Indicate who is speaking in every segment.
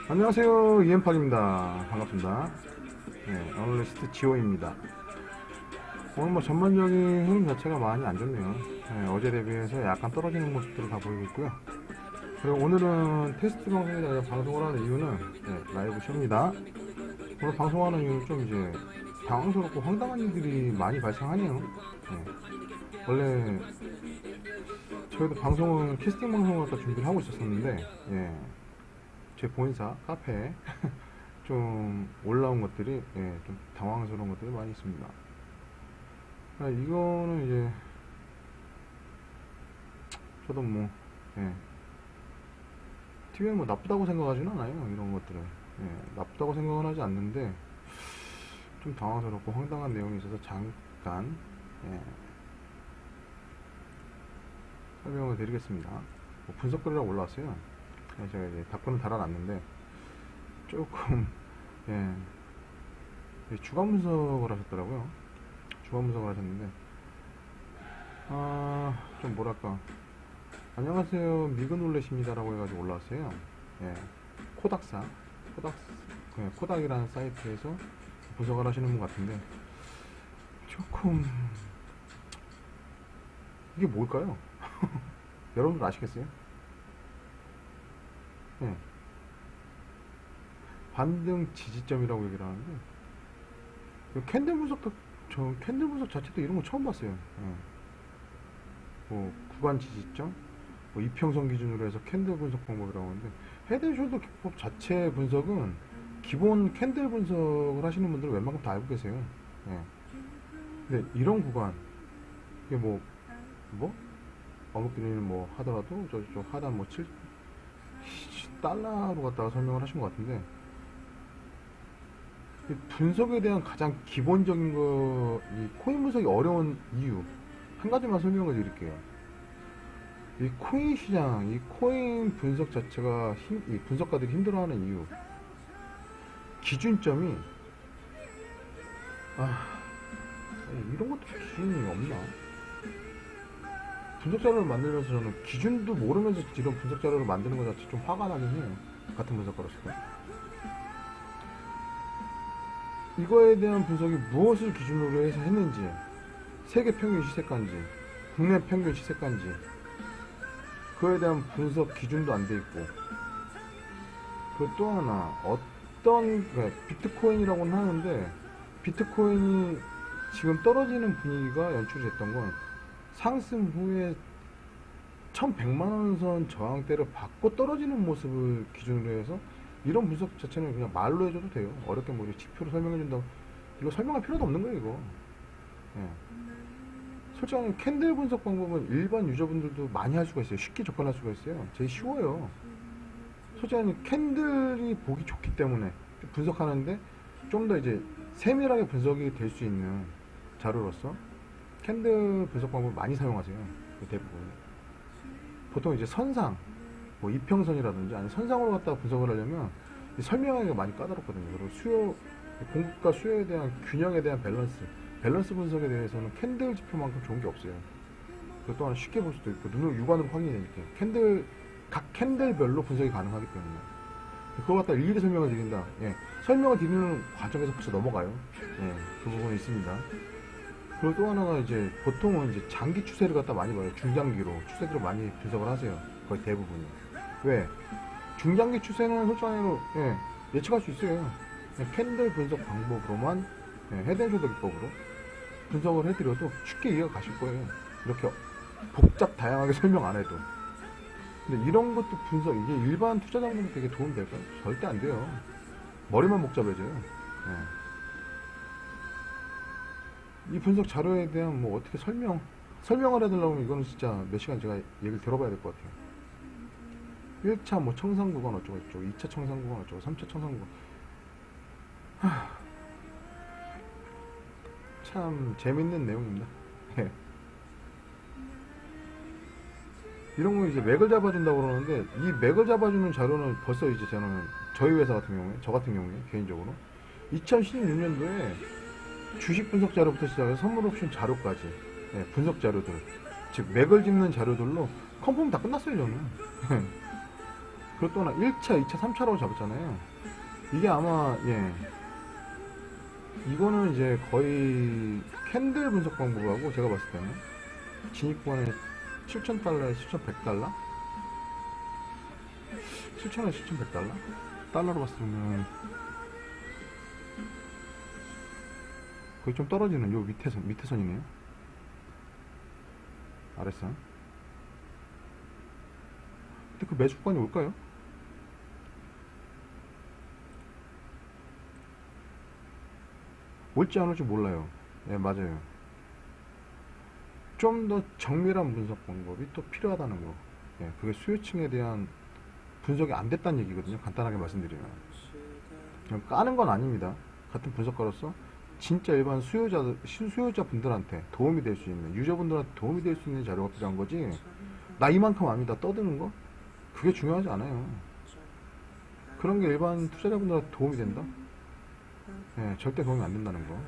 Speaker 1: 안녕하세요, 이엠팍입니다. 반갑습니다. 네, 어널리스트 지호입니다. 오늘 뭐 전반적인 흐름 자체가 많이 안 좋네요. 네, 어제 대비해서 약간 떨어지는 모습들을 다 보이고 있고요. 그리고 오늘은 테스트 방송이 아니라 방송을 하는 이유는 라이브 쇼입니다. 오늘 방송하는 이유는 좀 이제 당황스럽고 황당한 일들이 많이 발생하네요. 네. 원래 저희도 방송을 캐스팅 방송을 갖다 준비를 하고 있었었는데 제 본사 카페에 좀 올라온 것들이 좀 당황스러운 것들이 많이 있습니다. 이거는 이제 저도 뭐 TV는 뭐 나쁘다고 생각하지는 않아요. 이런 것들은 나쁘다고 생각은 하지 않는데 좀 당황스럽고 황당한 내용이 있어서 잠깐 설명을 드리겠습니다. 뭐 분석글이라고 올라왔어요. 제가 이제 답글은 달아놨는데 조금 주간 분석을 하셨더라고요. 주간 분석을 하셨는데 좀 뭐랄까, 안녕하세요 미그놀렛입니다 라고 해가지고 올라왔어요. 코닥이라는 사이트에서 분석을 하시는 분 같은데 조금 이게 뭘까요? 여러분들 아시겠어요? 반등 지지점이라고 얘기를 하는데 캔들 분석 자체도 이런 거 처음 봤어요. 뭐 구간 지지점, 뭐 이평선 기준으로 해서 캔들 분석 방법이라고 하는데 헤드앤숄더 기법 자체 분석은 기본 캔들 분석을 하시는 분들은 웬만큼 다 알고 계세요. 근데 이런 구간 이게 뭐 언급드리는 뭐 하더라도 저 하단 뭐 7달러로 갖다가 설명을 하신 것 같은데 이 분석에 대한 가장 기본적인 이 코인 분석이 어려운 이유 한 가지만 설명을 드릴게요. 이 코인 시장, 이 코인 분석 자체가 이 분석가들이 힘들어하는 이유, 기준점이 이런 것도 기준이 없나? 분석 자료를 만들면서 저는 기준도 모르면서 이런 분석 자료를 만드는 것 자체 좀 화가 나긴 해요. 같은 분석가로서. 이거에 대한 분석이 무엇을 기준으로 해서 했는지, 세계 평균 시세가인지, 국내 평균 시세가인지, 그거에 대한 분석 기준도 안 돼 있고, 그리고 또 하나, 비트코인이라고는 하는데, 비트코인이 지금 떨어지는 분위기가 연출이 됐던 건 상승 후에 1100만원 선 저항대를 받고 떨어지는 모습을 기준으로 해서 이런 분석 자체는 그냥 말로 해줘도 돼요. 어렵게 뭐 지표로 설명해준다고 이거 설명할 필요도 없는 거예요 이거. 솔직히 캔들 분석 방법은 일반 유저분들도 많이 할 수가 있어요. 쉽게 접근할 수가 있어요. 제일 쉬워요. 솔직히 캔들이 보기 좋기 때문에 분석하는데 좀 더 이제 세밀하게 분석이 될 수 있는 자료로서 캔들 분석 방법을 많이 사용하세요. 대부분. 보통 이제 선상, 뭐 이평선이라든지 아니 선상으로 갖다가 분석을 하려면 설명하기가 많이 까다롭거든요. 그리고 공급과 수요에 대한 균형에 대한 밸런스 분석에 대해서는 캔들 지표만큼 좋은 게 없어요. 그리고 또 하나 쉽게 볼 수도 있고 눈으로 육안으로 확인이 되니까 각 캔들별로 분석이 가능하기 때문에 그걸 갖다 일일이 설명을 드린다. 설명을 드리는 과정에서 벌써 넘어가요. 그 부분이 있습니다. 그리고 또 하나가 이제 보통은 이제 장기 추세를 갖다 많이 봐요. 중장기로 추세들을 많이 분석을 하세요. 거의 대부분이. 왜? 중장기 추세는 솔직히로 예측할 수 있어요. 캔들 분석 방법으로만 헤드앤숄더 기법으로 분석을 해드려도 쉽게 이해가 가실 거예요. 이렇게 복잡 다양하게 설명 안 해도. 근데 이런 것도 이게 일반 투자자분들한테 되게 도움 될까요? 절대 안 돼요. 머리만 복잡해져요. 이 분석 자료에 대한 뭐 어떻게 설명을 해달라면 이거는 진짜 몇 시간 제가 얘기를 들어봐야 될 것 같아요. 1차 뭐 청산 구간 어쩌고 저쩌고, 2차 청산 구간 어쩌고, 3차 청산 구간. 참 재밌는 내용입니다. 이런 거 이제 맥을 잡아준다고 그러는데, 이 맥을 잡아주는 자료는 벌써 이제 저희 회사 같은 경우에, 저 같은 경우에, 개인적으로, 2016년도에 주식 분석 자료부터 시작해서 선물 옵션 자료까지, 예, 분석 자료들, 즉, 맥을 짚는 자료들로 컨펌 다 끝났어요, 저는. 그리고 또 하나, 1차, 2차, 3차라고 잡았잖아요. 이게 아마, 예, 이거는 이제 거의 캔들 분석 방법하고 제가 봤을 때는 진입권에 7,000달러에 7,100달러? 7,000에 7,100달러? 달러로 봤을 때는 거의 좀 떨어지는 요 밑에 선이네요. 아랫선. 근데 그 매수권이 올까요? 올지 안 올지 몰라요. 예, 맞아요. 좀 더 정밀한 분석 방법이 또 필요하다는 거. 예, 그게 수요층에 대한 분석이 안 됐다는 얘기거든요. 간단하게 말씀드리면. 그냥 까는 건 아닙니다. 같은 분석가로서 진짜 일반 수요자분들한테 도움이 될 수 있는, 유저분들한테 도움이 될 수 있는 자료가 필요한 거지. 나 이만큼 압니다. 떠드는 거? 그게 중요하지 않아요. 그런 게 일반 투자자분들한테 도움이 된다? 예, 절대 도움이 안 된다는 거.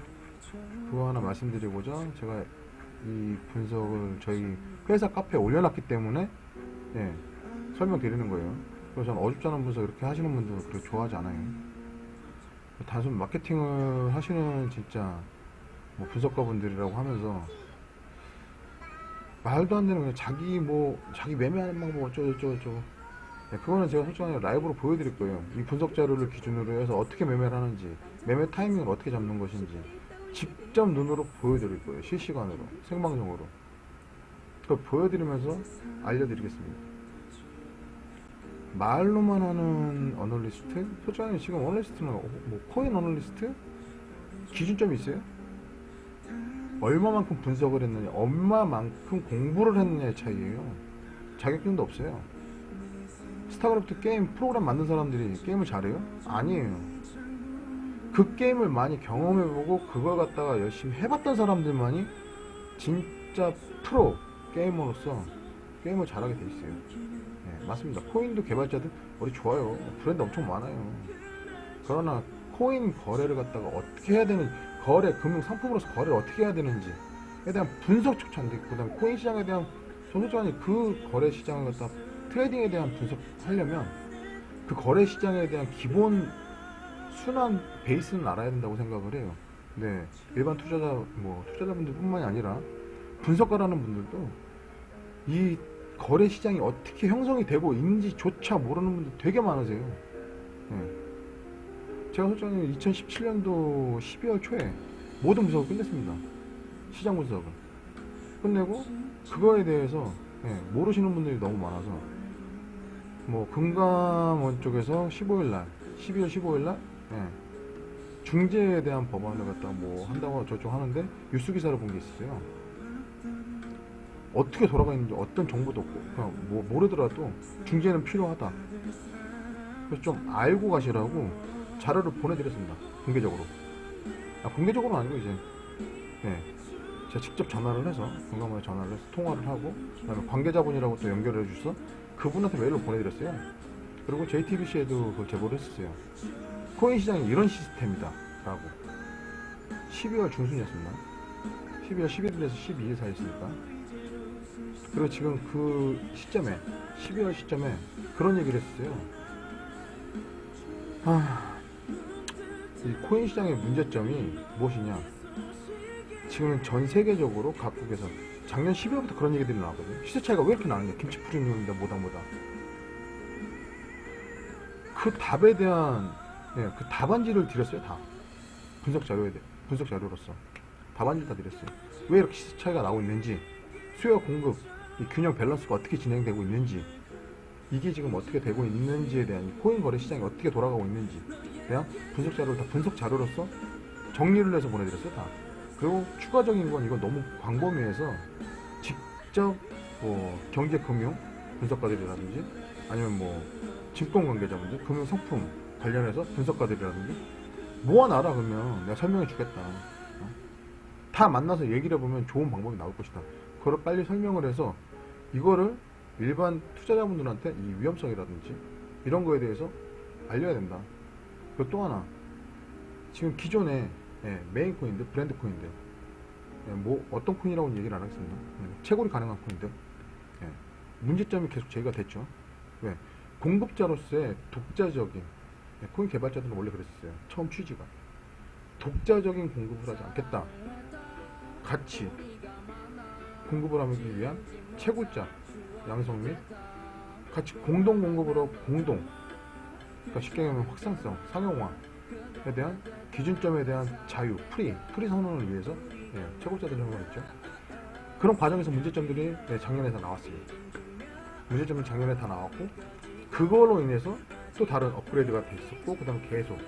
Speaker 1: 그거 하나 말씀드리고자 제가 이 분석을 저희 회사 카페에 올려놨기 때문에, 예, 설명드리는 거예요. 그래서 저는 어줍지 않은 분석 이렇게 하시는 분들은 그렇게 좋아하지 않아요. 단순 마케팅을 하시는 진짜 뭐 분석가 분들이라고 하면서 말도 안 되는, 그냥 자기 매매하는 방법 어쩌고저쩌고. 네, 그거는 제가 솔직히 라이브로 보여드릴 거예요. 이 분석 자료를 기준으로 해서 어떻게 매매를 하는지, 매매 타이밍을 어떻게 잡는 것인지 직접 눈으로 보여드릴 거예요. 실시간으로, 생방송으로. 그걸 보여드리면서 알려드리겠습니다. 말로만 하는 어널리스트? 솔직히 지금 어널리스트는 뭐 코인 어널리스트? 기준점이 있어요? 얼마만큼 분석을 했느냐, 얼마만큼 공부를 했느냐의 차이예요. 자격증도 없어요. 스타크래프트 게임 프로그램 만든 사람들이 게임을 잘해요? 아니에요. 그 게임을 많이 경험해보고 그걸 갖다가 열심히 해봤던 사람들만이 진짜 프로 게이머로서 게임을 잘하게 돼 있어요. 네, 맞습니다. 코인도 개발자들 머리 좋아요. 브랜드 엄청 많아요. 그러나 코인 거래를 갖다가 어떻게 해야 되는, 금융 상품으로서 거래를 어떻게 해야 되는지에 대한 분석조차 안 되고, 그 다음에 코인 시장에 대한, 솔직히 그 거래 시장을 갖다 트레이딩에 대한 분석하려면 그 거래 시장에 대한 기본 순환 베이스는 알아야 된다고 생각을 해요. 네, 일반 투자자분들 뿐만이 아니라 분석가라는 분들도 이 거래 시장이 어떻게 형성이 되고 있는지조차 모르는 분들 되게 많으세요. 네. 제가 솔직히 2017년도 12월 초에 모든 분석을 끝냈습니다. 시장 분석을 끝내고 그거에 대해서, 네, 모르시는 분들이 너무 많아서, 뭐 금감원 쪽에서 12월 15일날 예, 중재에 대한 법안을 갖다 뭐 한다고 저쪽 하는데 뉴스 기사를 본 게 있었어요. 어떻게 돌아가 있는지 어떤 정보도 없고 그냥 뭐 모르더라도 중재는 필요하다. 그래서 좀 알고 가시라고 자료를 보내드렸습니다. 공개적으로. 공개적으로는 아니고 이제, 예, 제가 직접 전화를 해서 금감원에 전화를 해서 통화를 하고, 그다음에 관계자분이라고 또 연결해 주셔서 그분한테 메일로 보내드렸어요. 그리고 JTBC에도 그걸 제보를 했었어요. 코인 시장이 이런 시스템이다 라고. 12월 중순이었습니다. 12월 11일에서 12일 사이였으니까. 그리고 지금 그 시점에, 12월 시점에 그런 얘기를 했어요. 이 코인 시장의 문제점이 무엇이냐, 지금 전 세계적으로 각국에서 작년 12월부터 그런 얘기들이 나왔거든요. 시세 차이가 왜 이렇게 나느냐, 김치 프리미엄이다 뭐다. 그 답에 대한, 예, 그 답안지를 드렸어요. 다 분석 자료로서 답안지를 다 드렸어요. 왜 이렇게 시세 차이가 나오고 있는지, 수요와 공급 이 균형 밸런스가 어떻게 진행되고 있는지, 이게 지금 어떻게 되고 있는지에 대한, 코인 거래 시장이 어떻게 돌아가고 있는지 대한 분석 자료를 다 분석 자료로서 정리를 해서 보내드렸어요. 다. 그리고 추가적인 건, 이건 너무 광범위해서 직접 뭐 경제금융 분석가들이라든지 아니면 뭐 증권 관계자분들, 금융 상품 관련해서 분석가들이라든지 모아놔라, 그러면 내가 설명해 주겠다. 다 만나서 얘기를 해보면 좋은 방법이 나올 것이다. 그걸 빨리 설명을 해서 이거를 일반 투자자분들한테 이 위험성이라든지 이런 거에 대해서 알려야 된다. 그리고 또 하나, 지금 기존에 메인 코인들, 브랜드 코인들, 뭐 어떤 코인이라고는 얘기를 안 하겠습니다. 채굴이 가능한 코인들, 문제점이 계속 제기가 됐죠. 왜? 공급자로서의 독자적인, 코인 개발자들은 원래 그랬었어요. 처음 취지가 독자적인 공급을 하지 않겠다. 같이 공급을 하기 위한 채굴자 양성 및 같이 공동 공급으로 공동, 그러니까 쉽게 얘기하면 확산성, 상용화에 대한 기준점에 대한 자유, 프리 선언을 위해서 채굴자들이 활용했죠. 그런 과정에서 문제점들이 작년에 다 나왔어요. 문제점은 작년에 다 나왔고, 그걸로 인해서 또 다른 업그레이드가 됐었고, 그 다음에 계속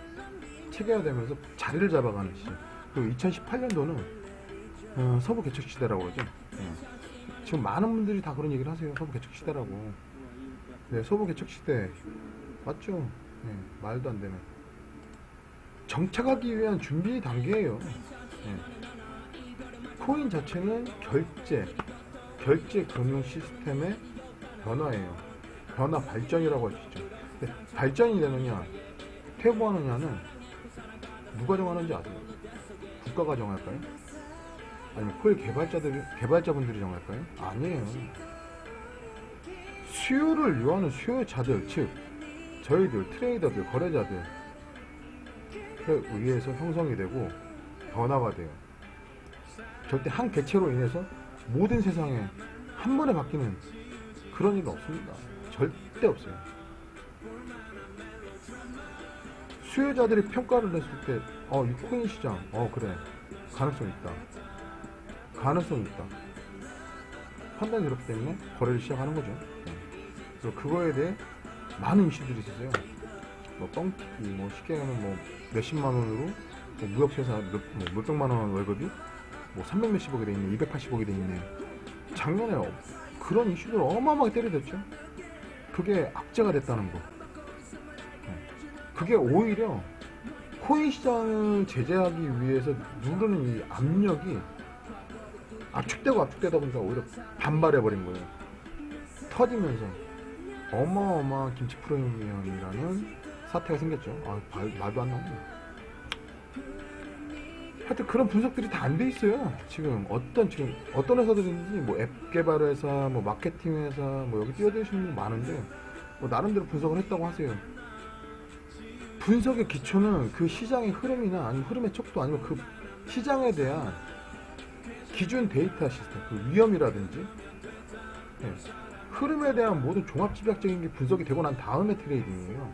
Speaker 1: 체계화되면서 자리를 잡아가는 시점. 그리고 2018년도는 서부 개척 시대라고 그러죠. 지금 많은 분들이 다 그런 얘기를 하세요. 서부 개척 시대라고. 서부 개척 시대 맞죠? 말도 안 되는. 정착하기 위한 준비 단계예요. 코인 자체는 결제 금융 시스템의 변화예요. 변화 발전이라고 할 수 있죠. 근데 발전이 되느냐, 퇴보하느냐는 누가 정하는지 아세요? 국가가 정할까요? 아니면 코인 개발자분들이 정할까요? 아니에요. 수요를 요하는 수요자들, 즉 저희들, 트레이더들, 거래자들 의해서 형성이 되고 변화가 돼요. 절대 한 개체로 인해서 모든 세상에 한 번에 바뀌는 그런 일은 없습니다. 절대 없어요. 수요자들이 평가를 했을 때, 이 코인 시장, 그래, 가능성 있다. 판단이 그렇기 때문에 거래를 시작하는 거죠. 그리고 그거에 대해 많은 이슈들이 있었어요. 뭐 뻥튀기, 뭐 쉽게 얘기하면 뭐 몇십만 원으로 뭐 무역회사 몇백만 원 월급이 뭐 300 몇십억이 돼 있네, 280억이 돼 있네. 작년에 그런 이슈들 어마어마하게 때려댔죠. 그게 악재가 됐다는 거. 그게 오히려 코인 시장을 제재하기 위해서 누르는 이 압력이 압축되다 보니까 오히려 반발해버린 거예요. 터지면서 어마어마한 김치 프리미엄이라는 사태가 생겼죠. 말도 안 나옵니다. 하여튼 그런 분석들이 다 안 돼 있어요. 지금 어떤 회사들인지, 뭐 앱 개발 회사, 뭐 마케팅 회사, 뭐 여기 뛰어드시는 분 많은데, 뭐 나름대로 분석을 했다고 하세요. 분석의 기초는 그 시장의 흐름이나 아니면 흐름의 척도, 아니면 그 시장에 대한 기준 데이터 시스템, 그 위험이라든지 흐름에 대한 모든 종합집약적인 게 분석이 되고 난 다음에 트레이딩이에요.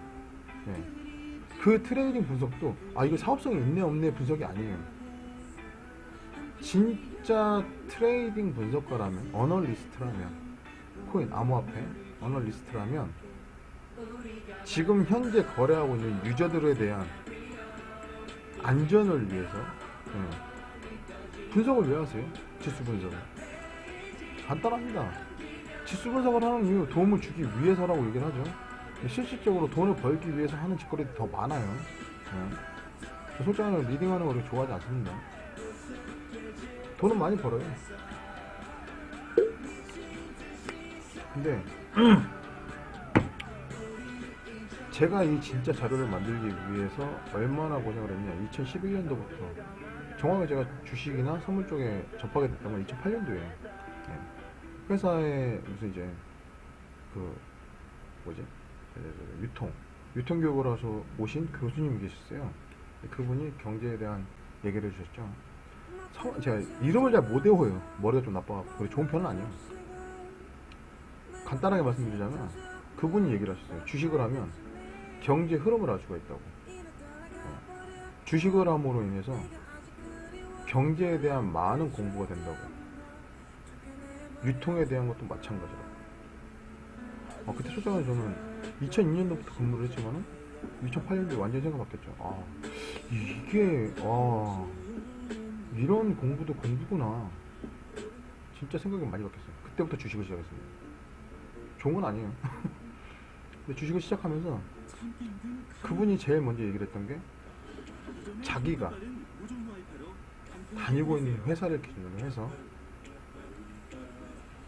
Speaker 1: 그 트레이딩 분석도 이거 사업성이 있네 없네 분석이 아니에요. 진짜 트레이딩 분석가라면, 어널리스트라면, 코인 암호화폐 어널리스트라면 지금 현재 거래하고 있는 유저들에 대한 안전을 위해서 분석을 왜 하세요? 지수 분석을. 간단합니다. 지수 분석을 하는 이유, 도움을 주기 위해서라고 얘기를 하죠. 실질적으로 돈을 벌기 위해서 하는 짓거리도 더 많아요. 솔직히 리딩하는 걸 좋아하지 않습니다. 돈은 많이 벌어요. 근데 제가 이 진짜 자료를 만들기 위해서 얼마나 고생을 했냐. 2011년도부터 정확하게 제가 주식이나 선물 쪽에 접하게 됐던 건 2008년도에 회사에 무슨 이제 유통 교육을 하셔 오신 교수님이 계셨어요. 그분이 경제에 대한 얘기를 해주셨죠. 제가 이름을 잘 못 외워요. 머리가 좀 나빠갖고. 좋은 편은 아니에요. 간단하게 말씀드리자면 그분이 얘기를 하셨어요. 주식을 하면 경제 흐름을 알 수가 있다고. 주식을 함으로 인해서 경제에 대한 많은 공부가 된다고. 유통에 대한 것도 마찬가지라고. 그때 솔직히 저는 2002년도부터 근무를 했지만은 2008년도에 완전히 생각 바뀌었죠. 이게 이런 공부도 공부구나. 진짜 생각이 많이 바뀌었어요. 그때부터 주식을 시작했습니다. 좋은 건 아니에요. 근데 주식을 시작하면서 그분이 제일 먼저 얘기를 했던 게, 자기가 다니고 있는 회사를 기준으로 해서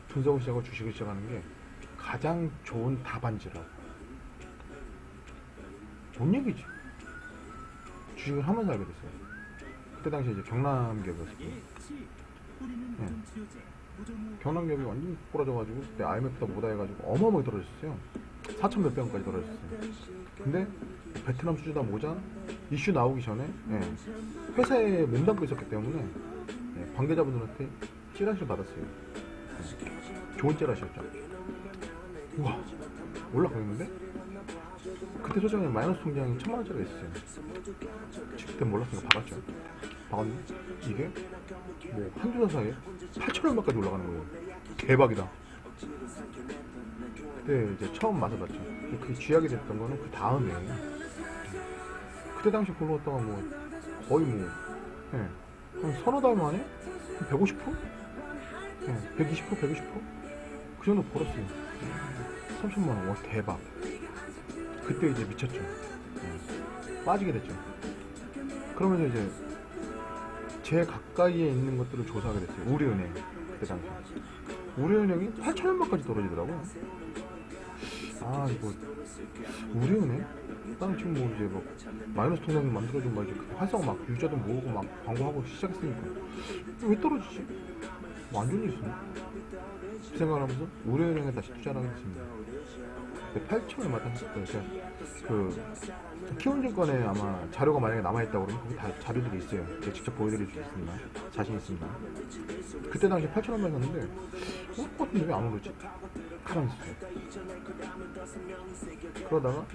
Speaker 1: 분석을 시작하고 주식을 시작하는 게 가장 좋은 답안지라고. 뭔 얘기지? 주식을 하면서 알게 됐어요. 그때 당시에 이제 경남기업이었어요. 네. 경남기업이 완전 꼬라져가지고 그때 IMF도 못하 해가지고 어마어마하게 떨어졌어요. 4천 몇백 원까지 떨어졌어요. 근데 베트남 수주다 모자 이슈 나오기 전에 회사에 몸담고 있었기 때문에 관계자분들한테 찌라시를 받았어요. 좋은 찌라시였죠. 우와, 올라가겠는데? 그때 소장에 마이너스 통장이 1,000만원짜리가 있었어요. 그때 몰랐으니까 박았죠. 박았는데 이게 뭐 한두 달 사이에 8,000원까지 올라가는 거예요. 대박이다. 그때 이제 처음 맛을 봤죠. 그게 쥐약이 됐던 거는 그 다음에 그때 당시 골랐다가 뭐 거의 뭐 한 서너 달 만에 150%? 120%? 120%? 그 정도 벌었어요. 3천만 원. 와, 대박. 그때 이제 미쳤죠. 빠지게 됐죠. 그러면서 이제 제 가까이에 있는 것들을 조사하게 됐어요. 우리은행. 그때 당시. 우리은행이 8,000원까지 떨어지더라고요. 아, 이거 우리은행? 나는 지금 뭐 이제 뭐 마이너스 통장 만들어준 막 이제 활성 막 유저도 모으고 막 광고하고 시작했으니까 왜 떨어지지? 뭐 안 좋은 일 있었나? 그 생각을 하면서 우리은행에 다시 투자를 하게 됐습니다. 8,000원 맞았을 때 그 키움증권에 아마 자료가 만약에 남아있다고 그러면 거기 다 자료들이 있어요. 제가 직접 보여드릴 수 있습니다. 자신 있습니다. 그때 당시 8,000원 맞았는데 같은데 왜 안 오르지? 가만히 있었어요. 그러다가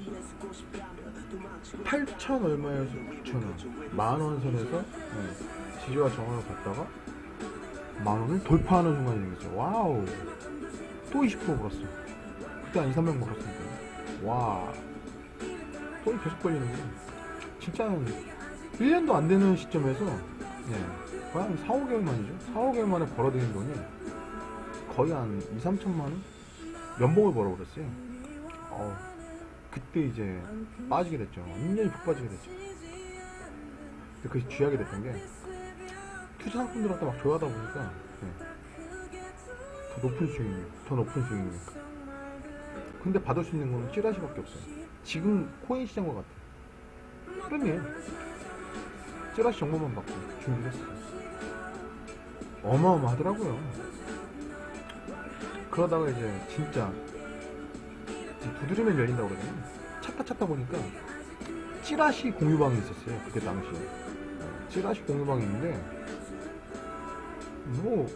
Speaker 1: 8,000 얼마에서 9,000원 만원 선에서 지지와 저항을 갔다가 만원을 돌파하는 순간이 생겼어요. 와우, 또 20% 벌었어. 그때 한 2, 300 벌었으니까 와, 돈이 계속 걸리는 거예요. 진짜 1년도 안 되는 시점에서 거의 한 4, 5개월 만이죠. 4, 5개월 만에 벌어들인 돈이 거의 한 2, 3천만 원 연봉을 벌어버렸어요. 그때 이제 빠지게 됐죠. 완전히 푹 빠지게 됐죠. 근데 그게 쥐약이 됐던 게 투자 상품들한테 막 조여하다 보니까 더 높은 수익률. 근데 받을 수 있는 건 찌라시밖에 없어요. 지금 코인 시장과 같아요. 흐름이에요. 찌라시 정보만 받고 준비를 했어요. 어마어마하더라고요. 그러다가 이제 진짜 두드리면 열린다고 그러잖아요. 찾다 보니까 찌라시 공유방이 있었어요. 그때 당시에 찌라시 공유방이 있는데 뭐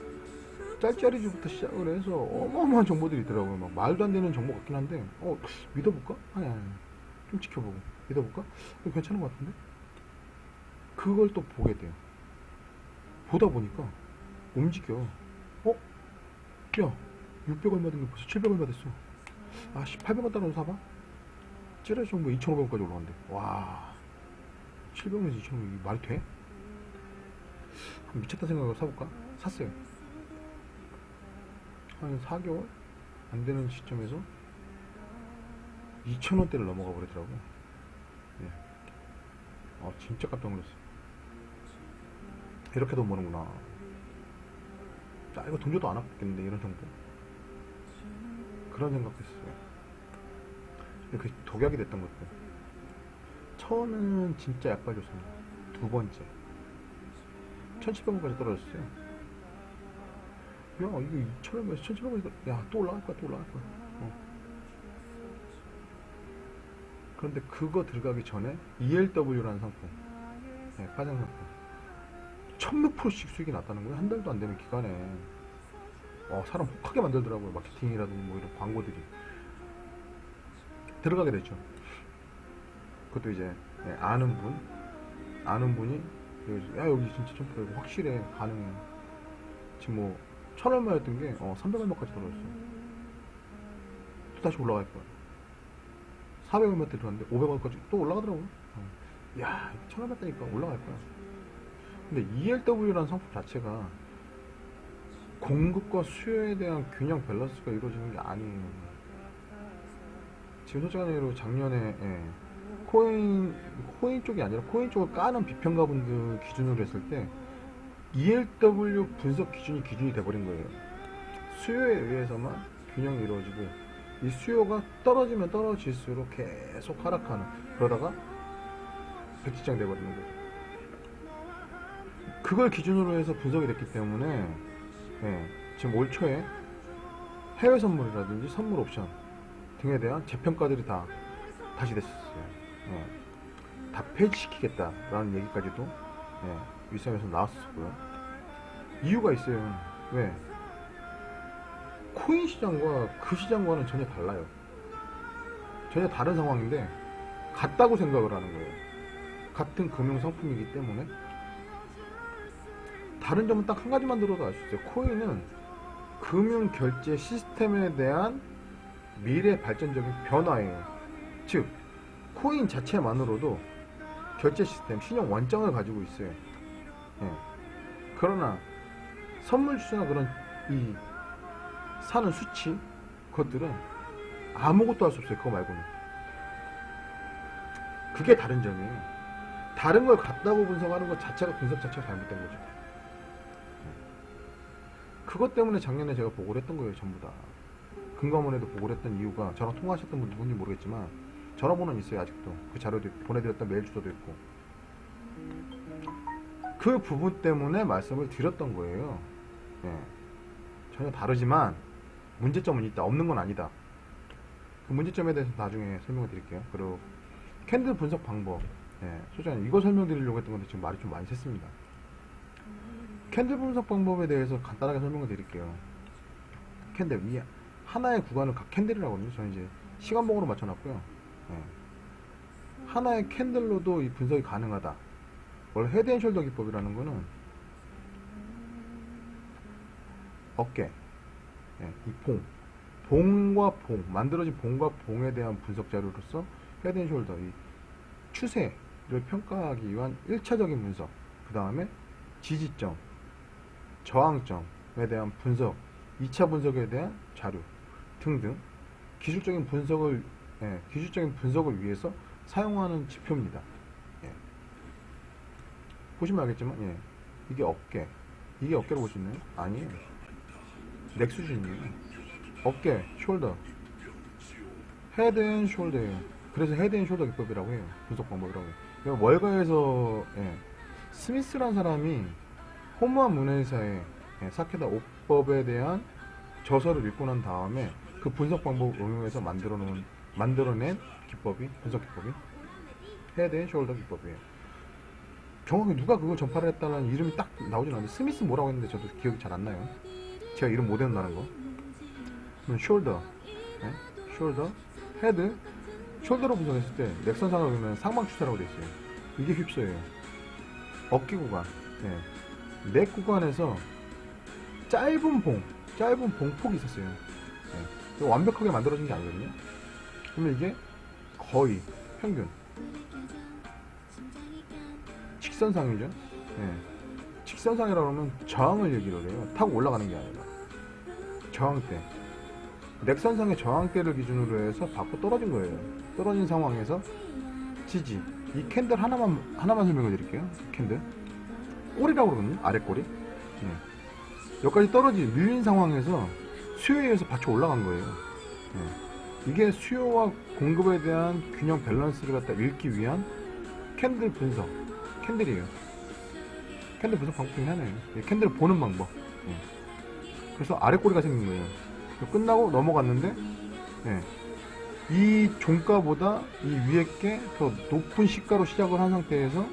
Speaker 1: 짤짤이즈부터 시작을 해서 어마어마한 정보들이 있더라고요. 막 말도 안 되는 정보 같긴 한데 믿어볼까? 아니 좀 지켜보고 믿어볼까? 괜찮은 것 같은데? 그걸 또 보게 돼요. 보다 보니까 움직여. 야, 600 얼마 된 게 벌써 700 얼마 됐어. 800원 따로 사봐? 찌라시 정보 2,500원까지 올라간대. 와, 700원에서 2,500원 이게 말이 돼? 미쳤다 생각하고 사볼까? 샀어요. 한 4개월 안 되는 시점에서 2,000원대를 넘어가 버리더라고요. 진짜 깜짝 놀랐어요. 이렇게 돈 버는구나. 이거 돈 줘도 안 아깝겠는데, 이런 정보. 그런 생각했어요. 그 독약이 됐던 것들. 처음에는 진짜 약발 줬습니다. 두 번째 1,700원까지 떨어졌어요. 야, 이거 2,000원에서 1,700원에서 또 올라갈 거야. 그런데 그거 들어가기 전에 ELW라는 상품, 가장 상품 1,000몇 %씩 수익이 났다는 거예요. 한 달도 안 되는 기간에. 사람 혹하게 만들더라고요. 마케팅이라든지 뭐 이런 광고들이 들어가게 됐죠. 그것도 이제 아는 분이 여기 진짜 점프 확실해, 가능해. 지금 뭐 1,000얼마였던 게 300얼마까지 떨어졌어요. 또 다시 올라갈 거야. 400얼마 때 들어갔는데 500원까지 또 올라가더라고요. 야, 1,000원 다니까 올라갈 거야. 근데 ELW라는 상품 자체가 공급과 수요에 대한 균형 밸런스가 이루어지는 게 아니에요. 지금 솔직히 작년에 코인 쪽이 아니라 코인 쪽을 까는 비평가분들 기준으로 했을 때 ELW 분석 기준이 돼버린 거예요. 수요에 의해서만 균형이 이루어지고 이 수요가 떨어지면 떨어질수록 계속 하락하는, 그러다가 백지장 돼버리는 거죠. 그걸 기준으로 해서 분석이 됐기 때문에 지금 올 초에 해외 선물이라든지 선물 옵션 등에 대한 재평가들이 다 다시 됐었어요. 다 폐지시키겠다라는 얘기까지도 윗선에서 나왔었고요. 이유가 있어요. 왜? 코인 시장과 그 시장과는 전혀 달라요. 전혀 다른 상황인데 같다고 생각을 하는 거예요. 같은 금융 상품이기 때문에. 다른 점은 딱 한 가지만 들어도 알 수 있어요. 코인은 금융 결제 시스템에 대한 미래 발전적인 변화예요. 즉 코인 자체만으로도 결제 시스템, 신용 원장을 가지고 있어요. 그러나 선물 주주나 그런 이 사는 수치, 그것들은 아무것도 할 수 없어요. 그거 말고는. 그게 다른 점이에요. 다른 걸 같다고 분석하는 것 자체가, 분석 자체가 잘못된 거죠. 그것 때문에 작년에 제가 보고를 했던 거예요. 전부 다. 금감원에도 보고를 했던 이유가, 저랑 통화하셨던 분 누군지 모르겠지만 전화번호는 있어요. 아직도. 그 자료도 있고, 보내드렸던 메일 주소도 있고. 그 부분 때문에 말씀을 드렸던 거예요. 전혀 다르지만 문제점은 있다. 없는 건 아니다. 그 문제점에 대해서 나중에 설명을 드릴게요. 그리고 캔들 분석 방법. 소장님 이거 설명드리려고 했던 건데 지금 말이 좀 많이 샜습니다. 캔들 분석 방법에 대해서 간단하게 설명을 드릴게요. 캔들, 이 하나의 구간을 각 캔들이라고 하거든요. 저는 이제 시간봉으로 맞춰놨고요. 하나의 캔들로도 이 분석이 가능하다. 원래 헤드앤숄더 기법이라는 거는 어깨, 이 봉과 봉, 만들어진 봉과 봉에 대한 분석 자료로서 헤드앤숄더, 이 추세를 평가하기 위한 1차적인 분석, 그 다음에 지지점, 저항점에 대한 분석, 2차 분석에 대한 자료 등등 기술적인 분석을 위해서 사용하는 지표입니다. 보시면 알겠지만 이게 어깨, 이게 어깨로 볼 수 있나요? 아니에요. 넥 수준이에요. 어깨, 숄더, 헤드 앤 숄더예요. 그래서 헤드 앤 숄더 기법이라고 해요. 분석 방법이라고 해요. 월가에서 스미스라는 사람이 호무한 문회사에 사케다 5법에 대한 저서를 읽고 난 다음에 그 분석 방법을 응용해서 만들어낸 기법이, 분석 기법이 헤드 앤 숄더 기법이에요. 정확히 누가 그걸 전파를 했다는 이름이 딱 나오진 않는데, 스미스 뭐라고 했는데 저도 기억이 잘 안 나요. 제가 이름 못 외운다는 거. 숄더, 숄더, 헤드, 숄더로 분석했을 때 넥선상을 보면 상방추세라고 되어 있어요. 이게 휩소예요. 어깨 구간, 넥 구간에서 짧은 봉폭이 있었어요. 완벽하게 만들어진 게 아니거든요. 그러면 이게 거의 평균 직선상이죠. 직선상이라고 하면 저항을 얘기를 해요. 타고 올라가는 게 아니라 저항대, 넥선상의 저항대를 기준으로 해서 받고 떨어진 거예요. 떨어진 상황에서 지지, 이 캔들 하나만 설명해 드릴게요. 캔들 꼬리라고 그러거든요. 아래 꼬리. 여기까지 밀린 상황에서 수요에 의해서 받쳐 올라간 거예요. 이게 수요와 공급에 대한 균형 밸런스를 갖다 읽기 위한 캔들 분석, 캔들이에요. 캔들 분석 방법 중에 하나예요. 캔들을 보는 방법. 그래서 아래 꼬리가 생긴 거예요. 끝나고 넘어갔는데 이 종가보다 이 위에 게 더 높은 시가로 시작을 한 상태에서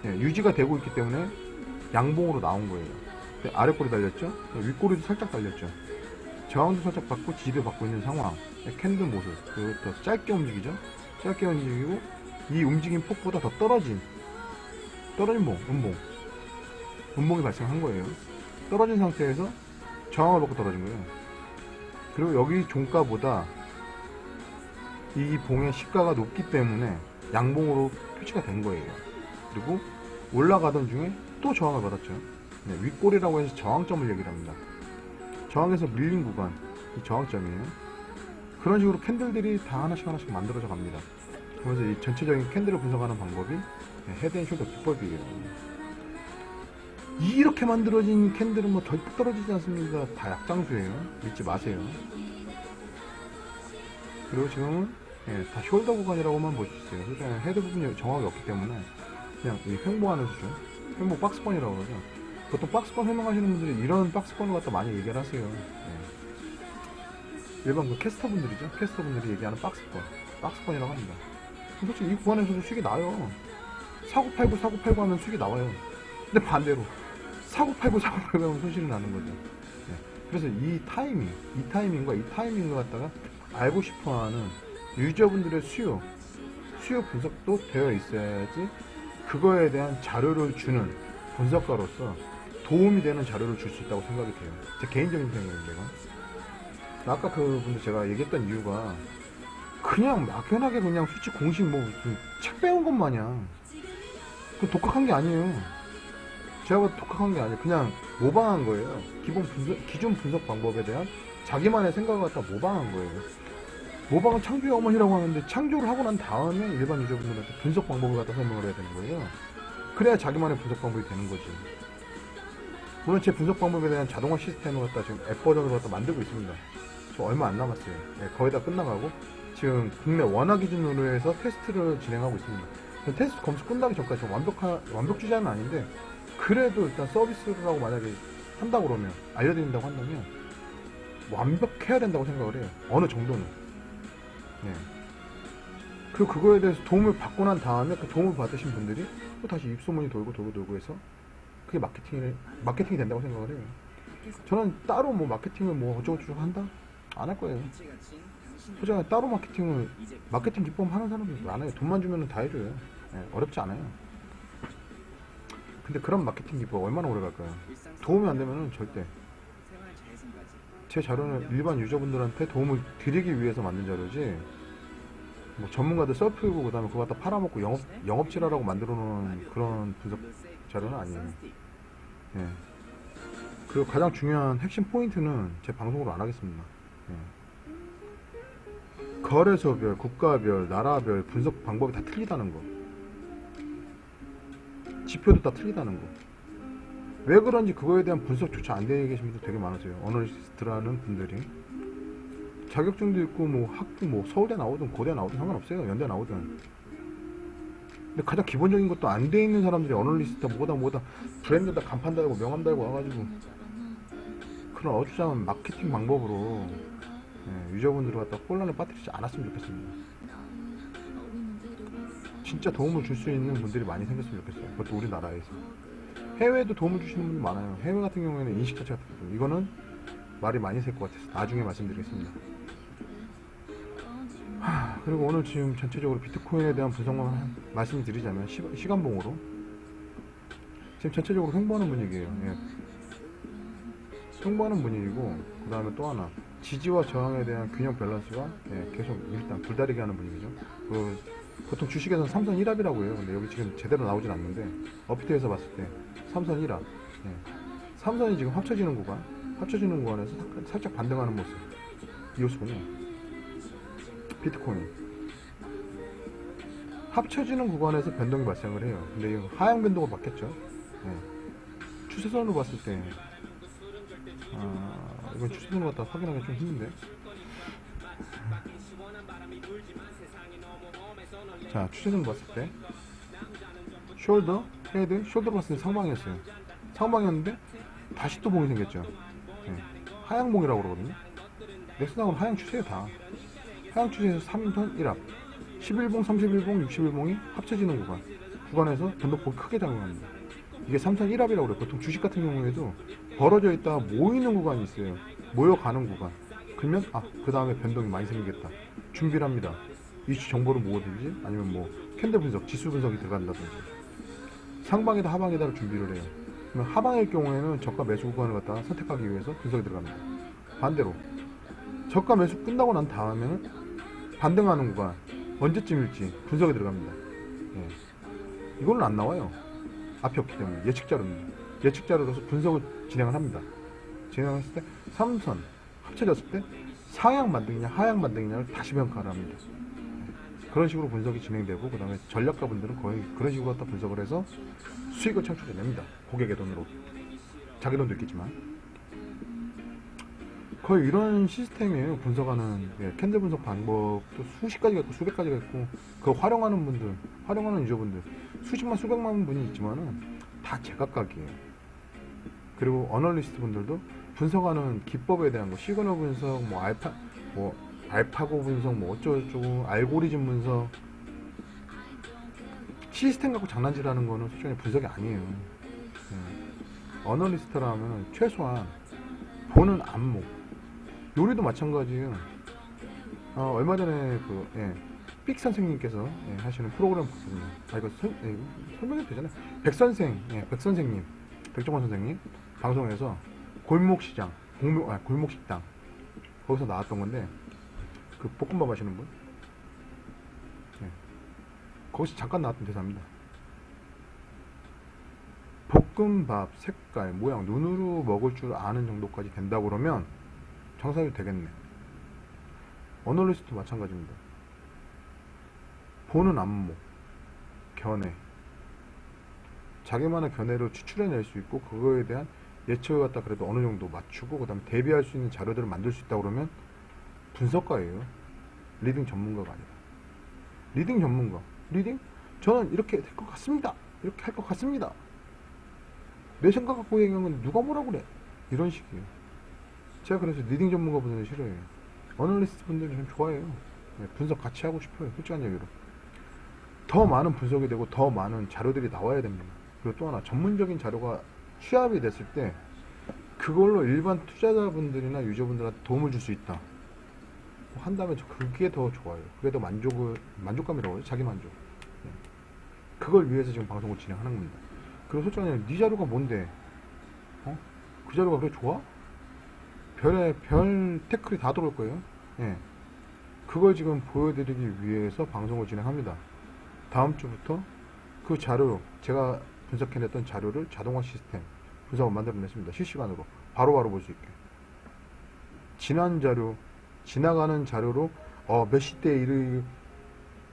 Speaker 1: 유지가 되고 있기 때문에 양봉으로 나온 거예요. 아래 꼬리 달렸죠. 윗꼬리도 살짝 달렸죠. 저항도 살짝 받고 지지도 받고 있는 상황. 캔들 모습. 그리고 더 짧게 움직이죠. 짧게 움직이고 이 움직임 폭보다 더 떨어진 음봉이 발생한 거예요. 떨어진 상태에서 저항을 받고 떨어진 거예요. 그리고 여기 종가보다 이 봉의 시가가 높기 때문에 양봉으로 표시가 된 거예요. 그리고 올라가던 중에 또 저항을 받았죠. 윗꼬리라고 해서 저항점을 얘기를 합니다. 저항에서 밀린 구간, 이 저항점이에요. 그런 식으로 캔들들이 다 하나씩 만들어져 갑니다. 그래서 이 전체적인 캔들을 분석하는 방법이 헤드 앤 숄더 기법이에요. 이렇게 만들어진 캔들은 뭐 절대 떨어지지 않습니다. 다 약장수예요. 믿지 마세요. 그리고 지금은 다 숄더 구간이라고만 볼 수 있어요. 그러니까 헤드 부분이 정확히 없기 때문에 그냥 이 횡보하는 수준, 횡보 박스권이라고 그러죠. 보통 박스권 설명하시는 분들이 이런 박스권을 갖다 많이 얘기를 하세요. 일반 그 캐스터분들이죠. 캐스터분들이 얘기하는 박스권이라고 합니다. 솔직히 이 구간에서도 수익이 나요. 사고팔고 하면 수익이 나와요. 근데 반대로 사고팔고 하면 손실이 나는 거죠. 그래서 이 타이밍과 이 타이밍을 갖다가 알고 싶어하는 유저분들의 수요 분석도 되어 있어야지 그거에 대한 자료를 주는 분석가로서 도움이 되는 자료를 줄 수 있다고 생각이 돼요. 제 개인적인 생각인데요. 아까 그분들 제가 얘기했던 이유가 그냥 막연하게 그냥 수치 공식 뭐 책 배운 것 마냥 그 독학한 게 아니에요. 제가 봐도 독학한 게 아니에요. 그냥 모방한 거예요. 기존 분석 방법에 대한 자기만의 생각을 갖다 모방한 거예요. 모방은 창조의 어머니라고 하는데 창조를 하고 난 다음에 일반 유저분들한테 분석 방법을 갖다 설명을 해야 되는 거예요. 그래야 자기만의 분석 방법이 되는 거지. 물론 제 분석 방법에 대한 자동화 시스템을 갖다 지금 앱 버전을 갖다 만들고 있습니다. 저 얼마 안 남았어요. 거의 다 끝나가고 지금 국내 원화 기준으로 해서 테스트를 진행하고 있습니다. 테스트 검수 끝나기 전까지 완벽주의자는 아닌데 그래도 일단 서비스라고 만약에 한다고 그러면 알려드린다고 한다면 완벽해야 된다고 생각을 해요. 어느 정도는. 그리고 그거에 대해서 도움을 받고 난 다음에 그 도움을 받으신 분들이 또 다시 입소문이 돌고 해서 그게 마케팅이 된다고 생각을 해요. 저는 따로 뭐 마케팅을 뭐 어쩌고저쩌고 한다? 안 할 거예요. 소장에 따로 마케팅 기법 하는 사람들 많아요. 돈만 주면 다 해줘요. 어렵지 않아요. 근데 그런 마케팅 기법 얼마나 오래 갈까요? 도움이 안 되면은 절대. 제 자료는 일반 유저분들한테 도움을 드리기 위해서 만든 자료지 뭐 전문가들 썰풀고 그 다음에 그거 갖다 팔아먹고 영업질하라고 만들어 놓은 그런 분석 자료는 아니에요. 그리고 가장 중요한 핵심 포인트는 제 방송으로 안 하겠습니다. 거래소별, 국가별, 나라별 분석 방법이 다 틀리다는 거. 지표도 다 틀리다는 거. 왜 그런지 그거에 대한 분석조차 안 되게 계신 분들 되게 많으세요. 어널리스트라는 분들이. 자격증도 있고 뭐 학부 뭐 서울대 나오든 고대 나오든 상관없어요. 연대 나오든. 근데 가장 기본적인 것도 안 돼 있는 사람들이 어널리스트 뭐다 브랜드다 간판 달고 명함 달고 와가지고 그런 어주장한 마케팅 방법으로 유저분들을 갖다 혼란에 빠뜨리지 않았으면 좋겠습니다. 진짜 도움을 줄 수 있는 분들이 많이 생겼으면 좋겠어요. 그것도 우리나라에서. 해외에도 도움을 주시는 분이 많아요. 해외 같은 경우에는 인식 자체가 다르고 이거는 말이 많이 셀 것 같아서 나중에 말씀드리겠습니다. 그리고 오늘 지금 전체적으로 비트코인에 대한 분석만 말씀을 드리자면 시간봉으로 지금 전체적으로 횡보하는 분위기예요. 횡보하는 분위기고 그 다음에 또 하나 지지와 저항에 대한 균형 밸런스가 계속 일단 불다르게 하는 분위기죠. 보통 주식에서는 삼선 1합이라고 해요. 근데 여기 지금 제대로 나오진 않는데 업비트에서 봤을 때 삼선 1합 삼선이 지금 합쳐지는 구간에서 살짝 반등하는 모습. 이호수군요. 비트코인 합쳐지는 구간에서 변동이 발생을 해요. 근데 이 하향 변동을 받겠죠. 추세선으로 봤을 때 이건 추세선으로 갖다 확인하기 좀 힘든데. 자, 추세선으로 봤을 때 숄더, 헤드, 숄더로 봤을 때 상방이었어요. 상방이었는데 다시 또 봉이 생겼죠. 하향봉이라고 그러거든요. 넥스닥은 하향 추세예요. 다 하향 추세에서 3선 1합 11봉, 31봉, 61봉이 합쳐지는 구간에서 변동폭이 크게 작용합니다. 이게 3선 1합이라고 그래요. 보통 주식 같은 경우에도 벌어져 있다가 모이는 구간이 있어요. 모여가는 구간. 그러면 그 다음에 변동이 많이 생기겠다. 준비를 합니다. 이슈 정보를 모으든지 아니면 뭐 캔들 분석, 지수 분석이 들어간다든지 상방이다 하방이다를 준비를 해요. 그러면 하방일 경우에는 저가 매수 구간을 갖다가 선택하기 위해서 분석이 들어갑니다. 반대로 저가 매수 끝나고 난 다음에는 반등하는 구간 언제쯤일지 분석이 들어갑니다. 이걸로 안 나와요. 앞이 없기 때문에 예측 자료입니다. 예측 자료로서 분석을 진행을 합니다. 진행했을 때 3선 합쳐졌을 때 상향 반등이냐 하향 반등이냐를 다시 평가를 합니다. 그런 식으로 분석이 진행되고 그 다음에 전략가분들은 거의 그런 식으로 갖다 분석을 해서 수익을 창출해냅니다. 고객의 돈으로. 자기 돈도 있겠지만. 거의 이런 시스템이에요. 분석하는 캔들 분석 방법도 수십 가지가 있고 수백 가지가 있고 그걸 활용하는 분들, 활용하는 유저분들 수십만 수백만 분이 있지만은 다 제각각이에요. 그리고 어널리스트 분들도 분석하는 기법에 대한 거, 시그널 분석, 뭐 알파고 분석, 뭐 어쩌고저쩌고 알고리즘 분석, 시스템 갖고 장난질하는 거는 솔직히 분석이 아니에요. 어널리스트라면 최소한 보는 안목, 요리도 마찬가지예요. 얼마 전에 삑 선생님께서 하시는 프로그램 봤거든요. 이거 설명해도 되잖아요. 백 선생님, 백종원 선생님 방송에서 골목시장, 골목식당 거기서 나왔던 건데 그 볶음밥 하시는 분, 거기서 잠깐 나왔던 대사입니다. 볶음밥 색깔, 모양, 눈으로 먹을 줄 아는 정도까지 된다 그러면 장사해도 되겠네. 어널리스트도 마찬가지입니다. 보는 안목, 견해, 자기만의 견해를 추출해낼 수 있고 그거에 대한 예측을 갖다 그래도 어느 정도 맞추고 그 다음에 대비할 수 있는 자료들을 만들 수 있다 그러면 분석가예요. 리딩 전문가가 아니라. 리딩 전문가. 리딩? 저는 이렇게 될 것 같습니다. 이렇게 할 것 같습니다. 내 생각 갖고 얘기한 건데 누가 뭐라고 그래? 이런 식이에요. 제가 그래서 리딩 전문가 분들은 싫어해요. 어널리스트 분들은 좀 좋아해요. 분석 같이 하고 싶어요. 솔직한 얘기로. 더 많은 분석이 되고 더 많은 자료들이 나와야 됩니다. 그리고 또 하나 전문적인 자료가 취합이 됐을 때 그걸로 일반 투자자분들이나 유저분들한테 도움을 줄 수 있다 한다면 저 그게 더 좋아요. 그게 더 만족감이라고 해요. 자기 만족. 그걸 위해서 지금 방송을 진행하는 겁니다. 그리고 솔직히 네 자료가 뭔데? 그 자료가 그래 좋아? 별 태클이 다 들어올 거예요. 그걸 지금 보여드리기 위해서 방송을 진행합니다. 다음 주부터 그 자료, 제가 분석해냈던 자료를 자동화 시스템 분석을 만들어냈습니다. 실시간으로 바로바로 볼 수 있게. 지난 자료, 지나가는 자료로 몇 시대에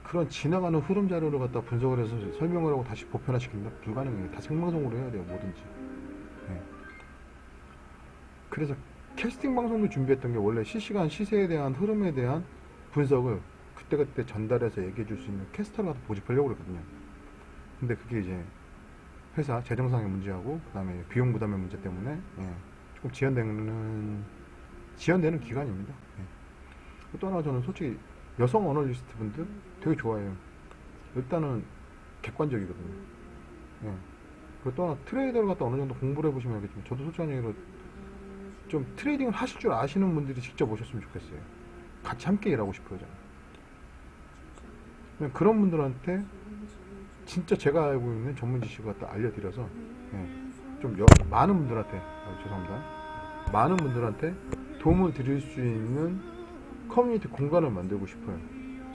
Speaker 1: 그런 지나가는 흐름 자료를 갖다 분석을 해서 설명을 하고 다시 보편화시킨다? 불가능해요. 다 생방송으로 해야 돼요. 뭐든지. 그래서 캐스팅 방송도 준비했던 게 원래 실시간 시세에 대한 흐름에 대한 분석을 그때그때 전달해서 얘기해 줄 수 있는 캐스터를 갖다 모집하려고 그랬거든요. 근데 그게 이제 회사 재정상의 문제하고 그 다음에 비용 부담의 문제 때문에 조금 지연되는 기간입니다. 또 하나 저는 솔직히 여성 어널리스트 분들 되게 좋아해요. 일단은 객관적이거든요. 그리고 또 하나 트레이더를 갖다 어느 정도 공부를 해보시면 알겠지만 저도 솔직한 얘기로 좀 트레이딩을 하실 줄 아시는 분들이 직접 오셨으면 좋겠어요. 같이 함께 일하고 싶어요. 저는 그런 분들한테 진짜 제가 알고 있는 전문 지식을 갖다 알려드려서 좀 많은 분들한테 죄송합니다. 많은 분들한테 도움을 드릴 수 있는 커뮤니티 공간을 만들고 싶어요.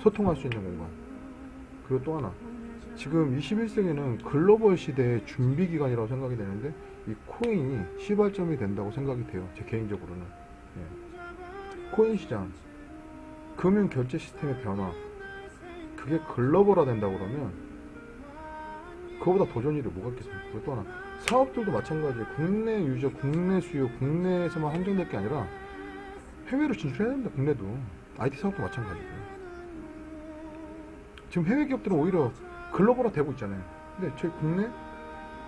Speaker 1: 소통할 수 있는 공간. 그리고 또 하나 지금 21세기는 글로벌 시대의 준비 기간이라고 생각이 되는데 이 코인이 시발점이 된다고 생각이 돼요. 제 개인적으로는. 코인 시장, 금융 결제 시스템의 변화, 그게 글로벌화 된다고 그러면 그거보다 더 좋은 일이 뭐가 있겠습니까? 그리고 또 하나 사업들도 마찬가지예요. 국내 유저, 국내 수요, 국내에서만 한정될 게 아니라 해외로 진출해야 됩니다. 국내도. IT 사업도 마찬가지고요. 지금 해외 기업들은 오히려 글로벌화 되고 있잖아요. 근데 저희 국내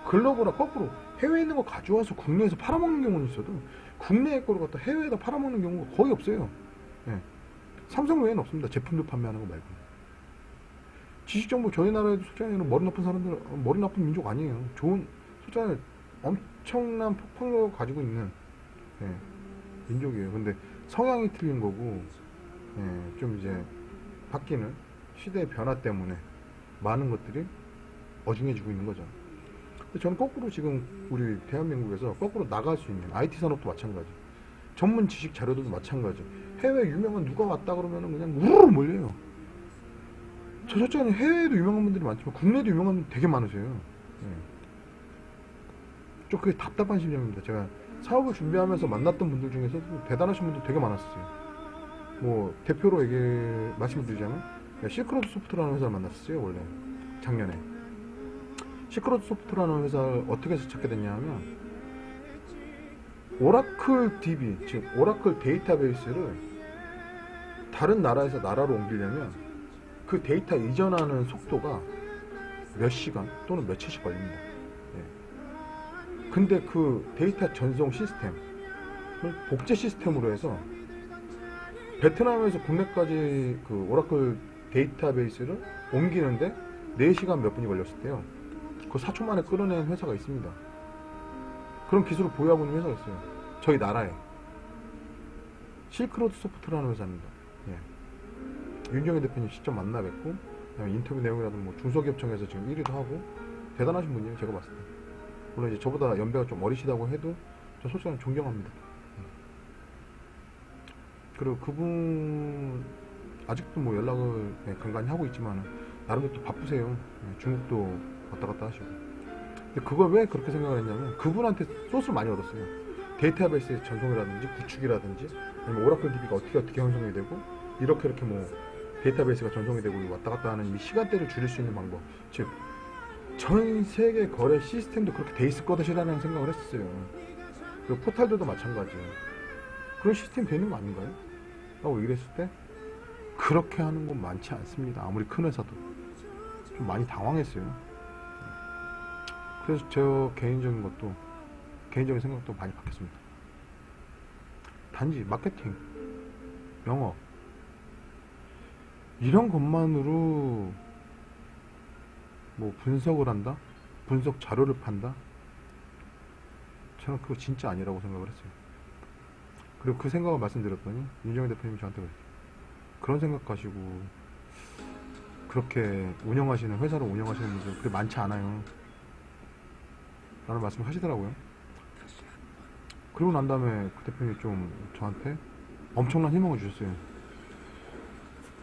Speaker 1: 글로벌화 거꾸로 해외에 있는 거 가져와서 국내에서 팔아먹는 경우는 있어도 국내의 거를 갖다 해외에다 팔아먹는 경우가 거의 없어요. 삼성 외에는 없습니다. 제품들 판매하는 거 말고. 지식정보 저희 나라에도 솔직히 머리 나쁜 사람들, 머리 나쁜 민족 아니에요. 좋은, 솔직히 엄청난 폭발력을 가지고 있는 민족이에요. 근데 성향이 틀린 거고 좀 이제 바뀌는 시대의 변화 때문에 많은 것들이 어중해지고 있는 거죠. 근데 저는 거꾸로 지금 우리 대한민국에서 거꾸로 나갈 수 있는 IT 산업도 마찬가지, 전문 지식 자료들도 마찬가지. 해외 유명한 누가 왔다 그러면은 그냥 우르르 몰려요. 저 솔직히 해외에도 유명한 분들이 많지만 국내에도 유명한 분들 되게 많으세요. 좀 그게 답답한 심정입니다. 제가 사업을 준비하면서 만났던 분들 중에서 대단하신 분들 되게 많았어요. 뭐 대표로 말씀을 드리자면 시크로드 소프트라는 회사를 만났어요. 원래 작년에. 시크로드 소프트라는 회사를 어떻게 해서 찾게 됐냐 하면 오라클 DB, 즉 오라클 데이터베이스를 다른 나라에서 나라로 옮기려면 그 데이터 이전하는 속도가 몇 시간 또는 며칠씩 걸립니다. 예. 근데 그 데이터 전송 시스템을 복제 시스템으로 해서 베트남에서 국내까지 그 오라클 데이터베이스를 옮기는데 4시간 몇 분이 걸렸을 때요. 그 4초 만에 끌어낸 회사가 있습니다. 그런 기술을 보유하고 있는 회사가 있어요. 저희 나라에. 실크로드 소프트라는 회사입니다. 예. 윤정희 대표님 직접 만나 뵙고 인터뷰 내용이라든 뭐 중소기업청에서 지금 1위도 하고 대단하신 분이에요. 제가 봤을 때. 물론 이제 저보다 연배가 좀 어리시다고 해도 저 솔직히 존경합니다. 예. 그리고 그분 아직도 뭐 연락을 간간히 하고 있지만 나름대로 또 바쁘세요. 예. 중국도 왔다 갔다 하시고. 근데 그걸 왜 그렇게 생각을 했냐면 그분한테 소스를 많이 얻었어요. 데이터베이스의 전송이라든지 구축이라든지 아니면 오라클 DB가 어떻게 형성이 되고 이렇게 뭐 데이터베이스가 전송이 되고 왔다 갔다 하는 이 시간대를 줄일 수 있는 방법, 즉 전 세계 거래 시스템도 그렇게 돼 있을 것이라는 생각을 했었어요. 그리고 포탈들도 마찬가지예요. 그런 시스템이 되는 거 아닌가요? 라고 얘기를 했을 때 그렇게 하는 건 많지 않습니다. 아무리 큰 회사도 좀 많이 당황했어요. 그래서 저 개인적인 생각도 많이 바뀌었습니다. 단지 마케팅, 영업 이런 것만으로 뭐 분석을 한다? 분석 자료를 판다? 저는 그거 진짜 아니라고 생각을 했어요. 그리고 그 생각을 말씀드렸더니 윤정희 대표님이 저한테 그런 생각 가지고 그렇게 회사를 운영하시는 분들 그렇게 많지 않아요 라는 말씀을 하시더라고요. 그리고 난 다음에 그 대표님이 좀 저한테 엄청난 희망을 주셨어요.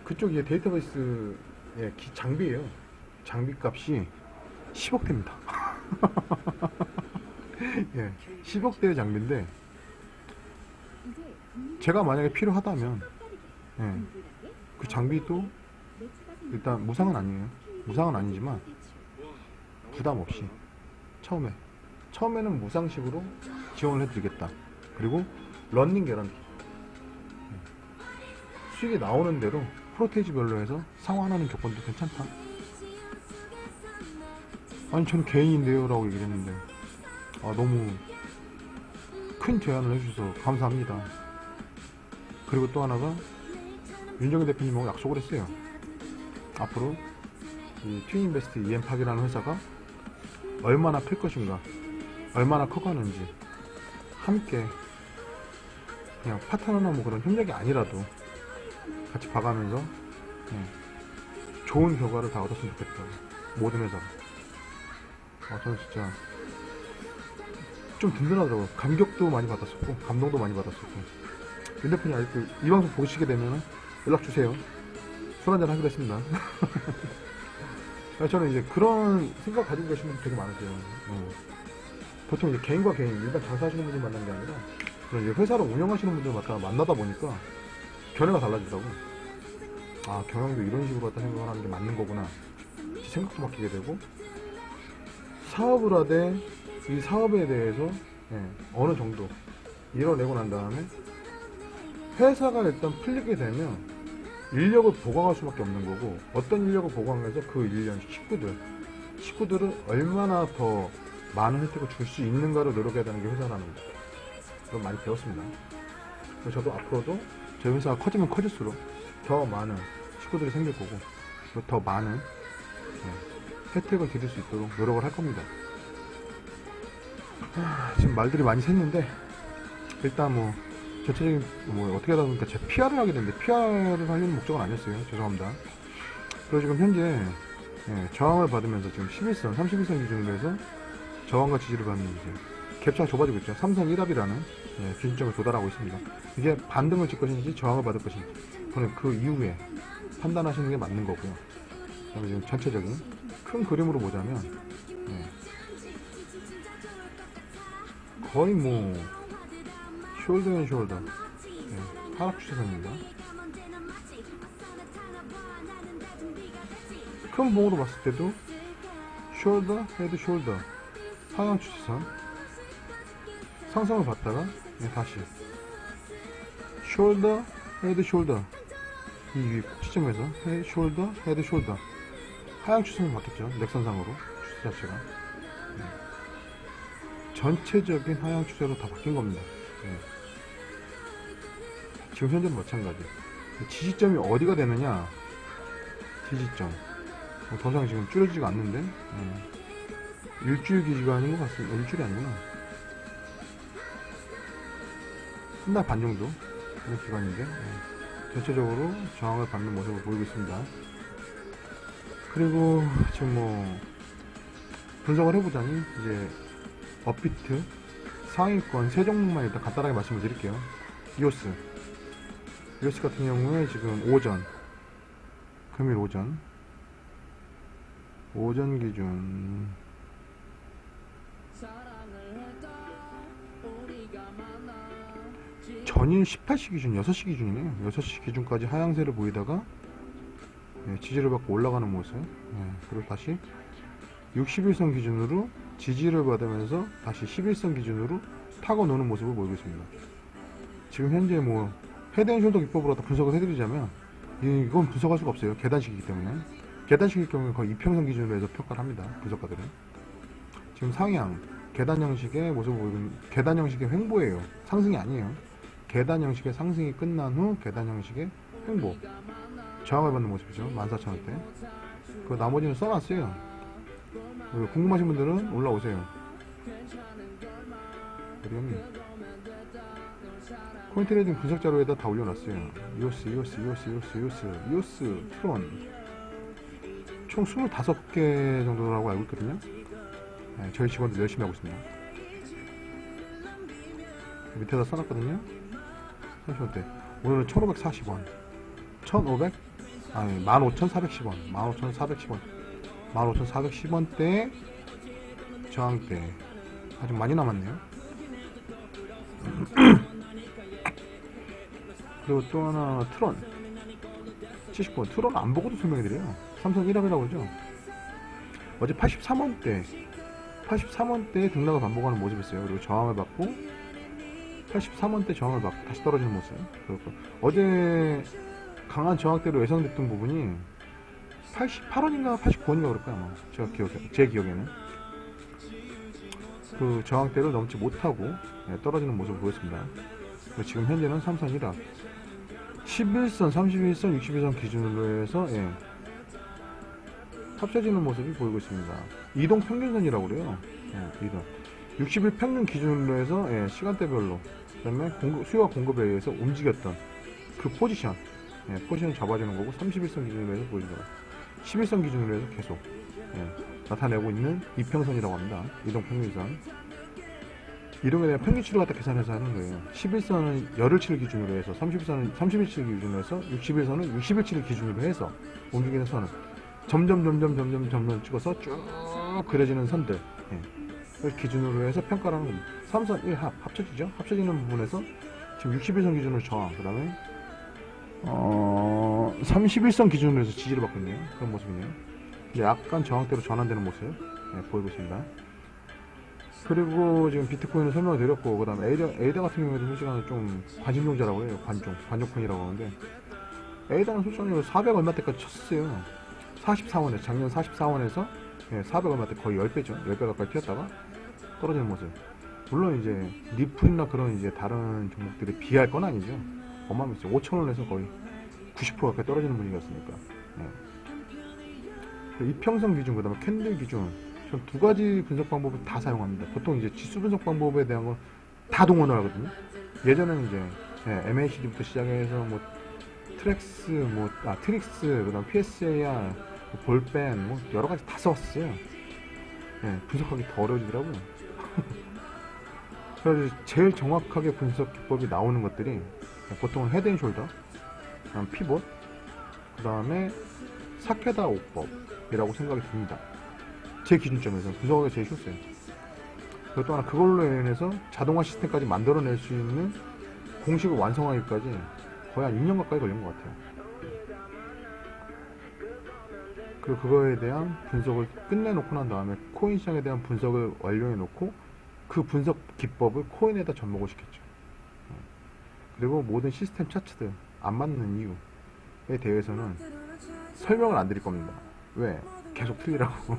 Speaker 1: 그쪽 이제 데이터베이스의 장비예요. 장비 값이 10억대입니다. 예, 10억대의 장비인데 제가 만약에 필요하다면 예, 그 장비도 일단 무상은 아니에요. 무상은 아니지만 부담 없이 처음에는 무상식으로 지원을 해드리겠다. 그리고 런닝 개런티 수익이 나오는 대로 프로테이지별로 해서 상환하는 조건도 괜찮다. 아니 저는 개인인데요 라고 얘기를 했는데 너무 큰 제안을 해주셔서 감사합니다. 그리고 또 하나가 윤정희 대표님하고 약속을 했어요. 앞으로 이 트윈인베스트 EM팍이라는 회사가 얼마나 클 것인가, 얼마나 커가는지 함께 그냥 파트너나 뭐 그런 협력이 아니라도 같이 봐가면서 좋은 결과를 다 얻었으면 좋겠다. 모든 회사가. 저는 진짜 좀 든든하더라고요. 감격도 많이 받았었고 감동도 많이 받았었고. 윤 대표님 아직도 이 방송 보시게 되면 연락 주세요. 술 한잔 하기로 했습니다. 저는 이제 그런 생각 가지고 계시는 분들 되게 많으세요. 보통 이제 개인과 개인, 일반 장사하시는 분들 만나는 게 아니라 그런 이제 회사를 운영하시는 분들 만나다 보니까 견해가 달라지더라고. 경영도 이런 식으로 갖다 생각을 하는 게 맞는 거구나. 생각도 바뀌게 되고, 사업을 하되 이 사업에 대해서 어느 정도 이뤄내고 난 다음에 회사가 일단 풀리게 되면 인력을 보강할 수밖에 없는 거고, 어떤 인력을 보강해서 그 인력 식구들을 얼마나 더 많은 혜택을 줄 수 있는가를 노력해야 되는 게 회사라는 거. 그걸 많이 배웠습니다. 그래서 저도 앞으로도 저희 회사가 커지면 커질수록 더 많은 식구들이 생길 거고, 더 많은 혜택을 드릴 수 있도록 노력을 할 겁니다. 지금 말들이 많이 샜는데, 일단 전체적인 어떻게 하다 보니까 제가 PR을 하게 됐는데, PR을 하려는 목적은 아니었어요. 죄송합니다. 그리고 지금 현재 저항을 받으면서 지금 11선, 31선 기준으로 해서 저항과 지지를 받는 이제 갭차가 좁아지고 있죠. 삼성 1합이라는 기준점을 도달하고 있습니다. 이게 반등을 칠 것인지 저항을 받을 것인지, 저는 그 이후에 판단하시는 게 맞는 거고요. 그다음에 지금 전체적인 큰 그림으로 보자면 거의 숄더 앤 숄더 하락 추세선입니다. 큰 봉으로 봤을 때도 숄더, 헤드, 숄더 하락 추세선 상승을 받다가 네, 다시 숄더, 헤드, 숄더. 이 시점에서 헤드, 숄더, 헤드, 숄더. 하향 추세는 바뀌었죠. 넥선상으로 추세 자체가. 네. 전체적인 하향 추세로 다 바뀐 겁니다. 네. 지금 현재는 마찬가지. 지지점이 어디가 되느냐? 지지점. 더 이상 지금 줄여지지가 않는데. 일주일 기간인 것 같습니다. 일주일이 아니구나. 한 달 반 정도 그런 기간인데 전체적으로 저항을 받는 모습을 보이고 있습니다. 그리고 지금 뭐 분석을 해보자니 이제 업비트 상위권 세 종목만 일단 간단하게 말씀을 드릴게요. 이오스 같은 경우에 지금 오전 금일 오전 기준 전일 18시 기준 6시 기준이네요. 6시 기준까지 하향세를 보이다가 지지를 받고 올라가는 모습. 그리고 다시 61선 기준으로 지지를 받으면서 다시 11선 기준으로 타고 노는 모습을 보이고 있습니다. 지금 현재 뭐 헤드앤숄더 기법으로 다 분석을 해드리자면 이건 분석할 수가 없어요. 계단식이기 때문에. 계단식일 경우에 거의 이평선 기준으로 해서 평가를 합니다. 분석가들은. 지금 상향 계단 형식의 모습을 보이고 있는 계단 형식의 횡보예요. 상승이 아니에요. 계단 형식의 상승이 끝난 후 계단 형식의 횡보 저항을 받는 모습이죠. 14,000원대. 그 나머지는 써놨어요. 궁금하신 분들은 올라오세요. 어디갔니? 코인트레이딩 분석 자료에다 다 올려놨어요. 이오스, 트론 총 25개 정도라고 알고 있거든요. 저희 직원들 열심히 하고 있습니다. 밑에다 써놨거든요. 30원대. 오늘은 1540원. 15,410원. 15,410원대 저항대. 아직 많이 남았네요. 그리고 또 하나 트론 70번. 트론 안 보고도 설명해드려요. 삼성 1합이라고 그러죠. 어제 83원대에 등락을 반복하는 모습이 있어요. 그리고 저항을 받고 83원대 저항을 받고 다시 떨어지는 모습. 그리고 어제 강한 저항대로 예상됐던 부분이 88원인가 89원인가 그럴 거야 아마. 제 기억에는 그 저항대를 넘지 못하고 떨어지는 모습을 보였습니다. 지금 현재는 삼성 1합 11선, 31선, 61선 기준으로 해서 합쳐지는 모습이 보이고 있습니다. 이동 평균선이라고 그래요. 이동 60일 평균 기준으로 해서 시간대별로 그 다음에 수요와 공급에 의해서 움직였던 그 포지션을 잡아주는 거고 31선 기준으로 해서 보여주는 거예요. 11선 기준으로 해서 계속 나타내고 있는 이평선이라고 합니다. 이동 평균선. 이동에 대한 평균치를 갖다 계산해서 하는 거예요. 11선은 열흘치를 기준으로 해서 30선은 30일치를 기준으로 해서 60일선은 60일치를 기준으로 해서 움직이는 선을 점점 찍어서 쭉 그려지는 선들 을 기준으로 해서 평가를 하는 겁니다. 3선 1합 합쳐지죠. 합쳐지는 부분에서 지금 60일선 기준으로 저항, 그 다음에 31선 기준으로 해서 지지를 받고 있네요. 그런 모습이네요. 약간 저항대로 전환되는 모습 보이고 있습니다. 그리고 지금 비트코인을 설명을 드렸고, 그 다음에 에이다 같은 경우에도 솔직히 좀 관심종자라고 해요. 관종코인이라고 하는데, 에이다는 솔직히 400 얼마대까지 쳤어요. 44원에, 작년 44원에서 400 얼마대 거의 10배죠. 10배 가까이 튀었다가 떨어지는 모습. 물론 이제 리플이나 그런 이제 다른 종목들에 비할 건 아니죠. 어마어마했죠. 5,000원에서 거의 90% 가까이 떨어지는 분위기였으니까. 이평선 기준, 그 다음에 캔들 기준, 전 두 가지 분석 방법을 다 사용합니다. 보통 이제 지수 분석 방법에 대한 건 다 동원을 하거든요. 예전에는 이제 MACD부터 시작해서 뭐 트릭스, 그 다음 PSAR, 볼펜, 뭐 여러 가지 다 써왔어요. 분석하기 더 어려워지더라고요. 그래서 제일 정확하게 분석 기법이 나오는 것들이 보통은 헤드앤숄더, 그다음 피봇, 그 다음에 사케다 5법이라고 생각이 듭니다. 제 기준점에서 분석하기가 제일 쉽어요. 그리고 또 하나 그걸로 인해서 자동화 시스템까지 만들어낼 수 있는 공식을 완성하기까지 거의 한 2년 가까이 걸린 것 같아요. 그리고 그거에 대한 분석을 끝내놓고 난 다음에 코인 시장에 대한 분석을 완료해 놓고 그 분석 기법을 코인에다 접목을 시켰죠. 그리고 모든 시스템 차트들 안 맞는 이유에 대해서는 설명을 안 드릴 겁니다. 왜? 계속 틀리라고.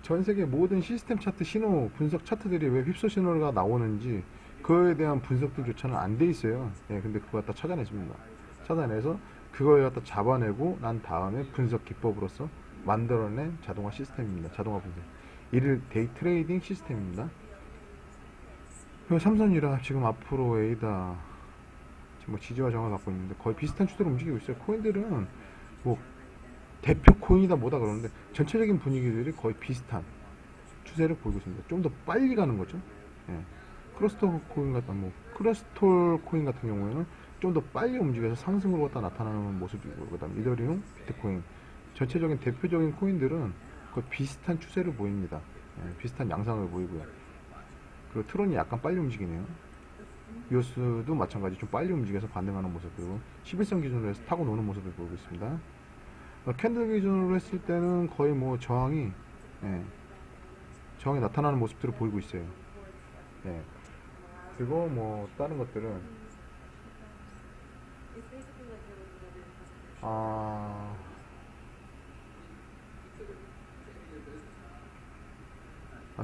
Speaker 1: 전 세계 모든 시스템 차트 신호 분석 차트들이 왜 휩소 신호가 나오는지 그거에 대한 분석들조차는 안 돼 있어요. 예, 근데 그거 갖다 찾아내십니다. 찾아내서 그걸 갖다 잡아내고 난 다음에 분석 기법으로서 만들어낸 자동화 시스템입니다. 자동화 분석. 이를 데이 트레이딩 시스템입니다. 삼성 유라 지금 앞으로 에이다 지금 뭐 지지와 저항을 갖고 있는데 거의 비슷한 추세로 움직이고 있어요. 코인들은 뭐 대표 코인이다 뭐다 그러는데 전체적인 분위기들이 거의 비슷한 추세를 보이고 있습니다. 좀 더 빨리 가는 거죠. 예. 크러스톨 코인 같은 경우에는 좀 더 빨리 움직여서 상승으로 갖다 나타나는 모습이고, 그다음 이더리움, 비트코인 전체적인 대표적인 코인들은 거의 비슷한 추세를 보입니다. 예, 비슷한 양상을 보이고요. 그리고 트론이 약간 빨리 움직이네요. 이오스도 마찬가지 좀 빨리 움직여서 반등하는 모습, 그리고 11선 기준으로 해서 타고 노는 모습을 보이고 있습니다. 캔들 기준으로 했을 때는 거의 뭐 저항이 나타나는 모습들을 보이고 있어요. 예. 그리고 뭐 다른 것들은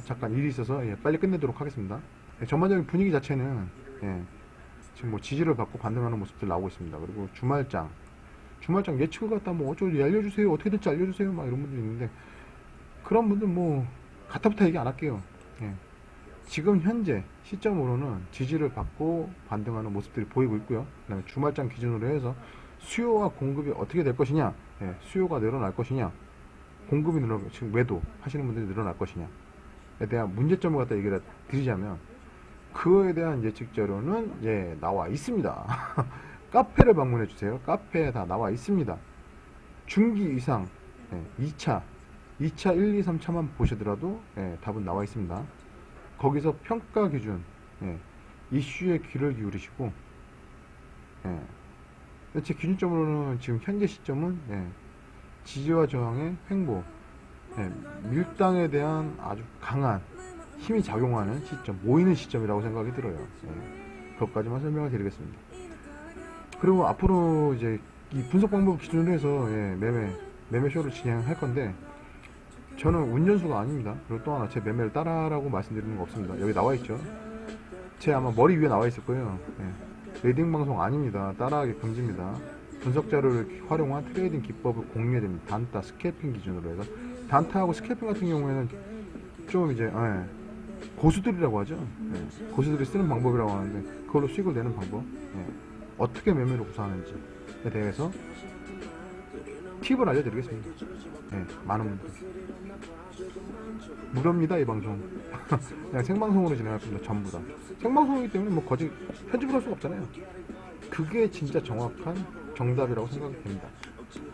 Speaker 1: 잠깐 일이 있어서 빨리 끝내도록 하겠습니다. 전반적인 분위기 자체는 지금 뭐 지지를 받고 반등하는 모습들 나오고 있습니다. 그리고 주말장 예측을 갖다 뭐 어쩌고 알려주세요, 어떻게 될지 알려주세요 막 이런 분들이 있는데, 그런 분들 뭐 가타부타 얘기 안 할게요. 지금 현재 시점으로는 지지를 받고 반등하는 모습들이 보이고 있고요. 그다음에 주말장 기준으로 해서 수요와 공급이 어떻게 될 것이냐, 수요가 늘어날 것이냐, 공급이 지금 매도 하시는 분들이 늘어날 것이냐에 대한 문제점을 갖다 얘기를 드리자면, 그거에 대한 예측 자료는 나와 있습니다. 카페를 방문해 주세요. 카페에 다 나와 있습니다. 중기 이상 2차 1, 2, 3차만 보시더라도 답은 나와 있습니다. 거기서 평가 기준, 이슈에 귀를 기울이시고, 제 기준점으로는 지금 현재 시점은 지지와 저항의 횡보, 밀당에 대한 아주 강한 힘이 작용하는 시점, 모이는 시점이라고 생각이 들어요. 그것까지만 설명을 드리겠습니다. 그리고 앞으로 이제 이 분석 방법 기준으로 해서 매매 쇼를 진행할 건데, 저는 운전수가 아닙니다. 그리고 또 하나 제 매매를 따라라고 말씀드리는 거 없습니다. 여기 나와 있죠. 제 아마 머리 위에 나와 있을 거예요. 레이딩 방송 아닙니다. 따라하기 금지입니다. 분석 자료를 활용한 트레이딩 기법을 공유해야 됩니다. 단타, 스캘핑 기준으로 해서. 단타하고 스캘핑 같은 경우에는 좀 이제 고수들이라고 하죠. 고수들이 쓰는 방법이라고 하는데, 그걸로 수익을 내는 방법, 어떻게 매매를 구사하는지에 대해서 팁을 알려드리겠습니다. 많은 분들 무료입니다. 이 방송 그냥 생방송으로 진행할 겁니다. 전부 다 생방송이기 때문에 뭐 거짓 편집을 할 수가 없잖아요. 그게 진짜 정확한 정답이라고 생각이 됩니다.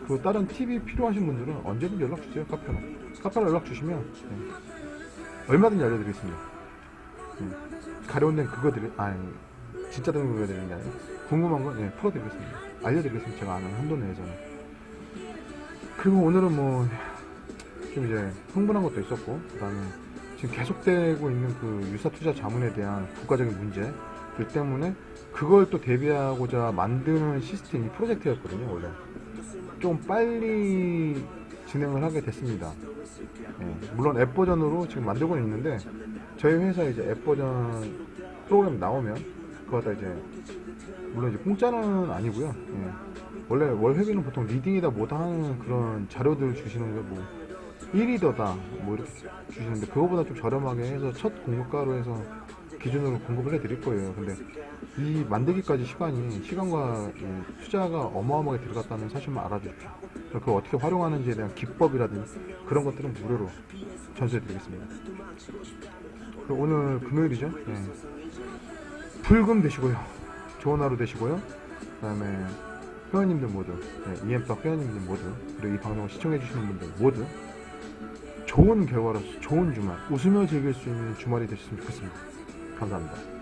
Speaker 1: 그리고 다른 팁이 필요하신 분들은 언제든지 연락 주세요. 카페로 연락 주시면 얼마든지 알려드리겠습니다. 가려운 데는 그거 진짜 되는 거 드리는 게 아니라 궁금한 건 풀어드리겠습니다. 알려드리겠습니다. 제가 아는 한도 내에서는. 그리고 오늘은 뭐 좀 이제 흥분한 것도 있었고, 그 다음에 지금 계속되고 있는 그 유사투자 자문에 대한 국가적인 문제들 때문에 그걸 또 대비하고자 만드는 시스템이 프로젝트였거든요. 원래 좀 빨리 진행을 하게 됐습니다. 물론 앱 버전으로 지금 만들고는 있는데, 저희 회사 이제 앱 버전 프로그램 나오면 그거 다 이제 물론 이제 공짜는 아니고요. 원래 월 회비는 보통 리딩이다 뭐다 하는 그런 자료들 주시는 거, 뭐 1리더다 뭐 이렇게 주시는데, 그거보다 좀 저렴하게 해서 첫 공급가로 해서 기준으로 공급을 해드릴 거예요. 근데 이 만들기까지 시간과 투자가 어마어마하게 들어갔다는 사실만 알아주십시오. 그걸 어떻게 활용하는지에 대한 기법이라든지 그런 것들은 무료로 전수해드리겠습니다. 오늘 금요일이죠. 불금 되시고요. 좋은 하루 되시고요. 그 다음에 회원님들 모두, 이엠팍 회원님들 모두, 그리고 이 방송을 시청해주시는 분들 모두 좋은 결과로서 좋은 주말, 웃으며 즐길 수 있는 주말이 되셨으면 좋겠습니다. 감사합니다.